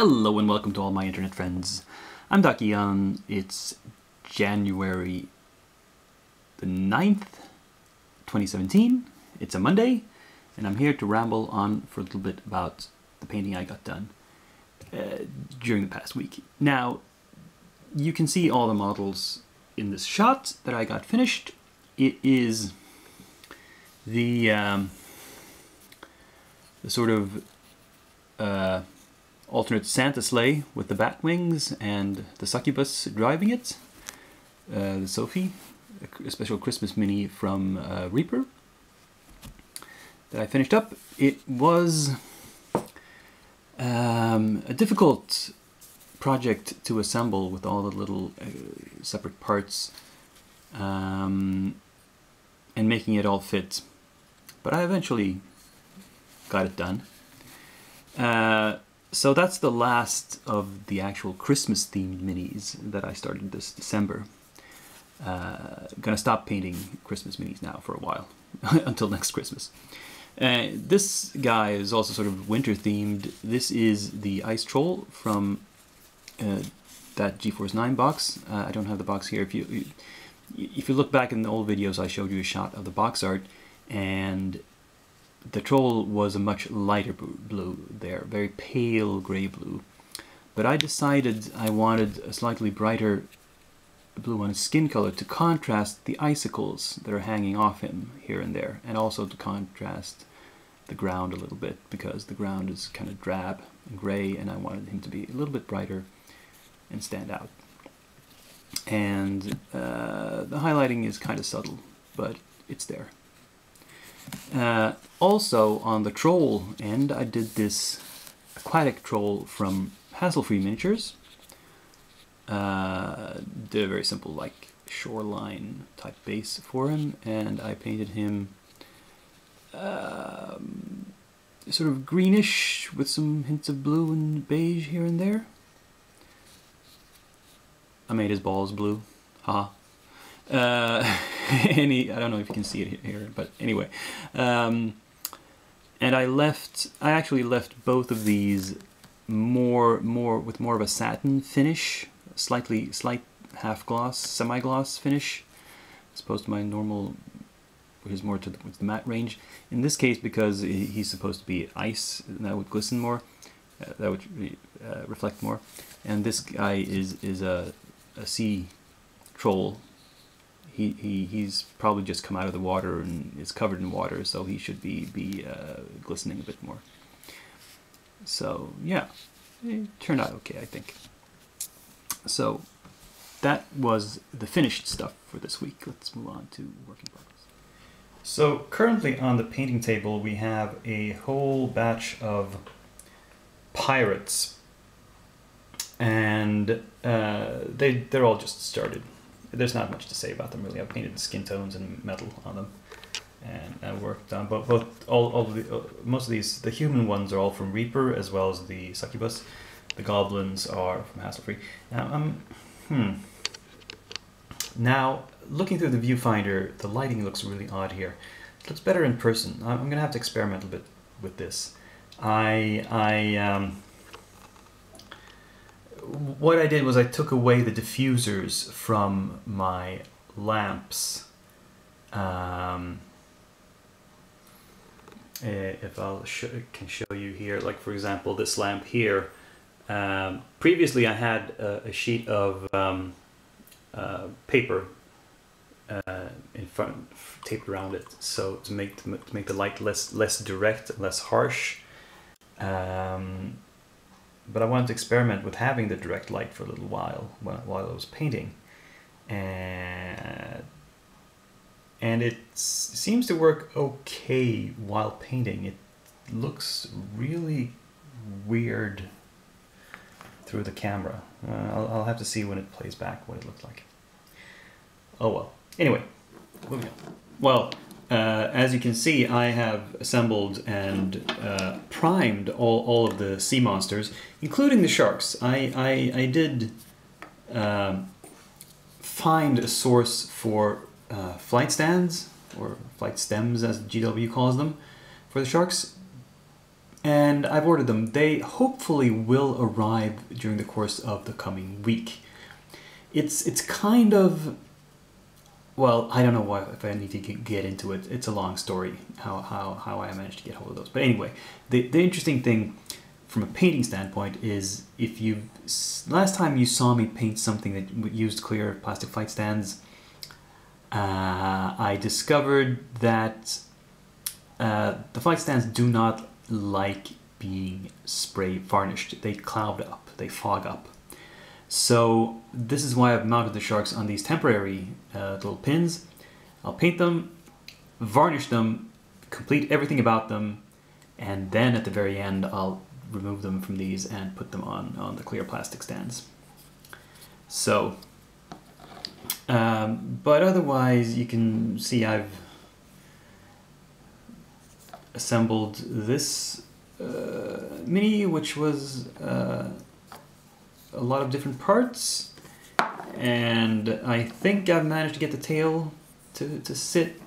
Hello and welcome to all my internet friends. I'm Doc Eon. It's January the 9th, 2017. It's a Monday, and I'm here to ramble on for a little bit about the painting I got done during the past week. Now, you can see all the models in this shot that I got finished. It is the sort of alternate Santa sleigh with the bat wings and the succubus driving it. The Sophie, a special Christmas mini from Reaper that I finished up. It was a difficult project to assemble with all the little separate parts and making it all fit, but I eventually got it done. So that's the last of the actual Christmas themed minis that I started this December. Gonna stop painting Christmas minis now for a while until next Christmas. This guy is also sort of winter themed. This is the Ice Troll from that GeForce 9 box. I don't have the box here. If you look back in the old videos, I showed you a shot of the box art, and the troll was a much lighter blue there, very pale gray blue. But I decided I wanted a slightly brighter blue on his skin color to contrast the icicles that are hanging off him here and there, and also to contrast the ground a little bit, because the ground is kind of drab and gray, and I wanted him to be a little bit brighter and stand out. And the highlighting is kind of subtle, but it's there. Also on the troll end, I did this aquatic troll from Hassle-Free Miniatures. Did a very simple like shoreline type base for him, and I painted him sort of greenish with some hints of blue and beige here and there. I made his balls blue, haha. I don't know if you can see it here, but anyway. And I actually left both of these more with more of a satin finish, slight half gloss, semi-gloss finish, as opposed to my normal, which is more towards the matte range. In this case, because he's supposed to be ice, that would glisten more, that would reflect more. And this guy is a sea troll. He's probably just come out of the water and is covered in water, so he should be glistening a bit more. So yeah, it turned out okay, I think. So that was the finished stuff for this week. Let's move on to work in progress. So currently on the painting table we have a whole batch of pirates, and they're all just started. There's not much to say about them really. I've painted the skin tones and metal on them, and I worked on most of these. The human ones are all from Reaper, as well as the succubus. The goblins are from Hassle-Free. Now looking through the viewfinder, the lighting looks really odd here. It looks better in person. I'm gonna have to experiment a bit with this. What I did was I took away the diffusers from my lamps. If can show you here, like for example this lamp here. Previously I had a sheet of paper in front, taped around it, so to make the light less direct, less harsh. But I wanted to experiment with having the direct light for a little while I was painting, and it seems to work okay while painting. It looks really weird through the camera. I'll have to see when it plays back what it looks like. Oh well. Anyway, moving on. Well, as you can see, I have assembled and primed all of the sea monsters, including the sharks. I did find a source for flight stands, or flight stems as GW calls them, for the sharks. and I've ordered them. They hopefully will arrive during the course of the coming week. It's kind of, well, I don't know why, if I need to get into it. It's a long story how I managed to get hold of those. But anyway, the interesting thing from a painting standpoint is, if you last time you saw me paint something that used clear plastic fight stands, I discovered that the fight stands do not like being spray varnished. They cloud up, they fog up. So this is why I've mounted the sharks on these temporary little pins. I'll paint them, varnish them, complete everything about them, and then at the very end I'll remove them from these and put them on the clear plastic stands. So, but otherwise you can see I've assembled this mini, which was a lot of different parts, and I think I've managed to get the tail to sit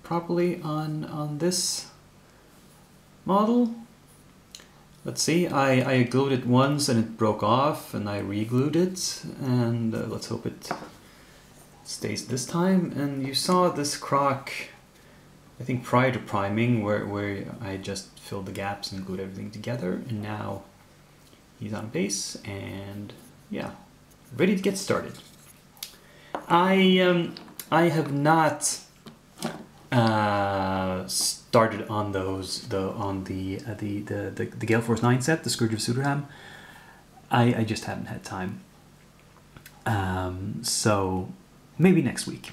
properly on this model. Let's see, I glued it once and it broke off, and I re-glued it, and let's hope it stays this time. And you saw this croc, I think prior to priming, where I just filled the gaps and glued everything together, and now he's on base, and yeah, ready to get started. I have not started on those on the Gale Force 9 set, the Scourge of Sudurham. I just haven't had time. So maybe next week.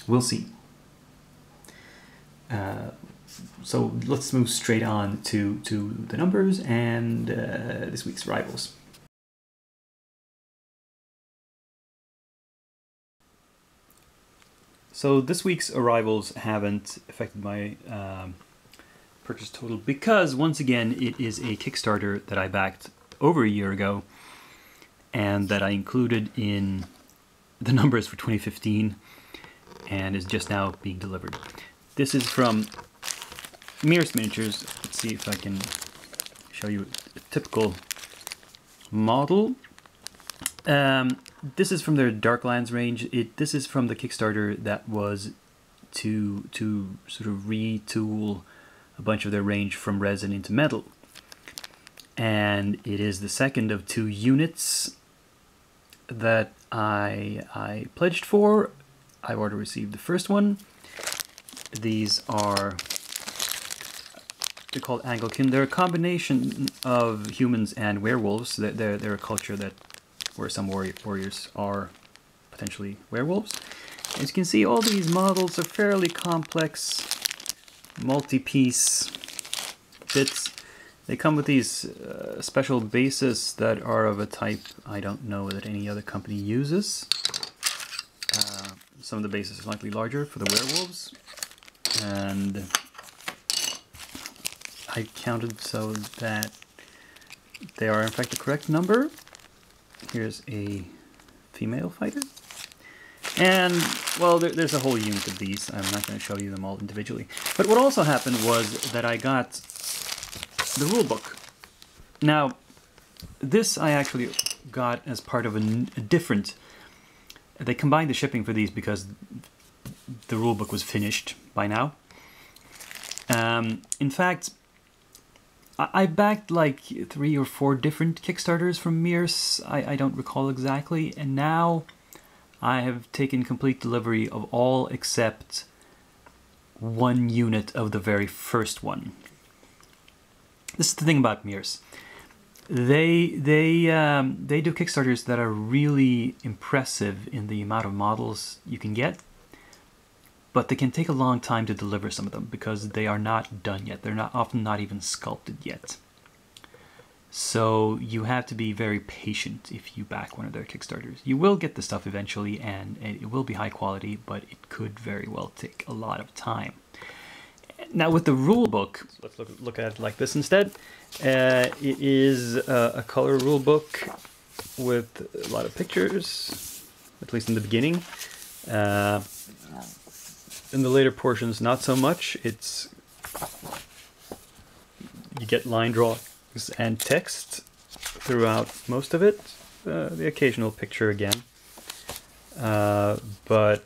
We'll see. So let's move straight on to the numbers and this week's arrivals. So this week's arrivals haven't affected my purchase total, because once again it is a Kickstarter that I backed over a year ago and that I included in the numbers for 2015 and is just now being delivered. This is from Mears Miniatures. Let's see if I can show you a typical model. This is from their Darklands range. This is from the Kickstarter that was to sort of retool a bunch of their range from resin into metal. And it is the second of 2 units that I pledged for. I've already received the first one. These are, they're called Anglican. They're a combination of humans and werewolves. They're a culture where some warriors are potentially werewolves. As you can see, all these models are fairly complex, multi-piece bits. They come with these special bases that are of a type I don't know that any other company uses. Some of the bases are slightly larger for the werewolves, and I counted so that they are in fact the correct number. Here's a female fighter, and well, there's a whole unit of these. I'm not going to show you them all individually. But what also happened was that I got the rule book. Now, this I actually got as part of a different. They combined the shipping for these because the rule book was finished by now. In fact, I backed like 3 or 4 different Kickstarters from Mears. I don't recall exactly, and now I have taken complete delivery of all except 1 unit of the very first one. This is the thing about Mears. They do Kickstarters that are really impressive in the amount of models you can get, but they can take a long time to deliver some of them because they are not done yet. They're often not even sculpted yet. So you have to be very patient if you back one of their Kickstarters. You will get the stuff eventually, and it will be high quality, but it could very well take a lot of time. Now with the rule book, let's look at it like this instead. It is a color rule book with a lot of pictures, at least in the beginning. In the later portions, not so much. It's you get line drawings and text throughout most of it. The occasional picture again. But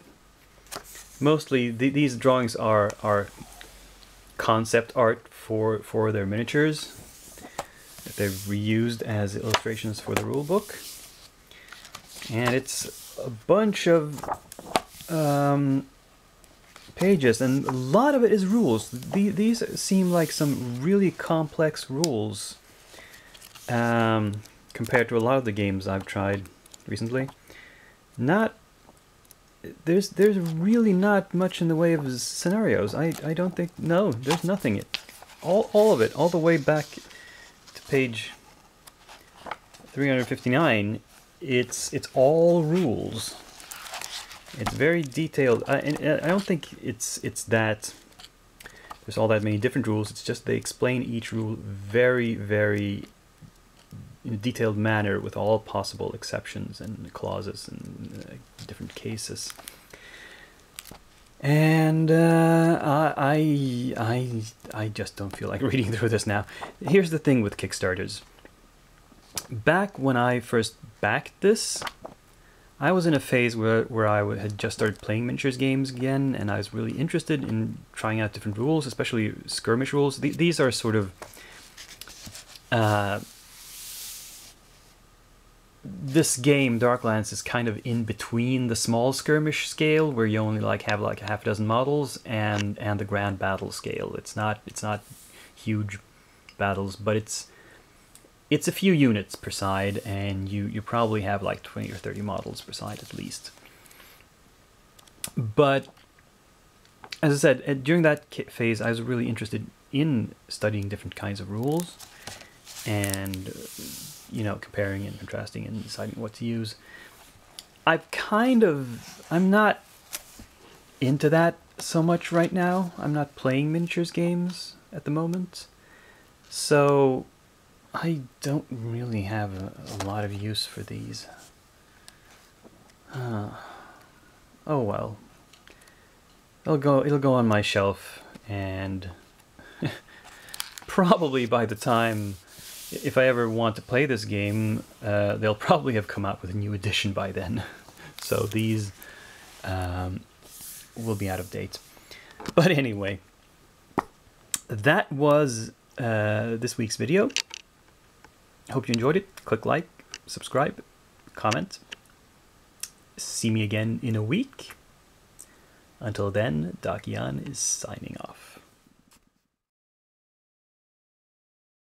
mostly these drawings are concept art for their miniatures that they've reused as illustrations for the rule book. And it's a bunch of pages, and a lot of it is rules. These seem like some really complex rules compared to a lot of the games I've tried recently. There's really not much in the way of scenarios. I don't think, no, there's nothing. All of it, all the way back to page 359, it's all rules. It's very detailed, and I don't think it's that there's all that many different rules. It's just they explain each rule very, very in a detailed manner with all possible exceptions and clauses and different cases. And I just don't feel like reading through this now. Here's the thing with Kickstarters. Back when I first backed this, I was in a phase where I had just started playing miniatures games again, and I was really interested in trying out different rules, especially skirmish rules. These are sort of this game, Darklands, is kind of in between the small skirmish scale, where you only have like a half dozen models, and the grand battle scale. It's not huge battles, but it's a few units per side, and you probably have like 20 or 30 models per side at least. But as I said, during that phase, I was really interested in studying different kinds of rules, and comparing and contrasting and deciding what to use. I'm not into that so much right now. I'm not playing miniatures games at the moment, so I don't really have a lot of use for these. Oh well. It'll go on my shelf, and probably by the time, if I ever want to play this game, they'll probably have come out with a new edition by then. So these will be out of date. But anyway, that was this week's video. Hope you enjoyed it. Click like, subscribe, comment. See me again in a week. Until then, Dakian is signing off.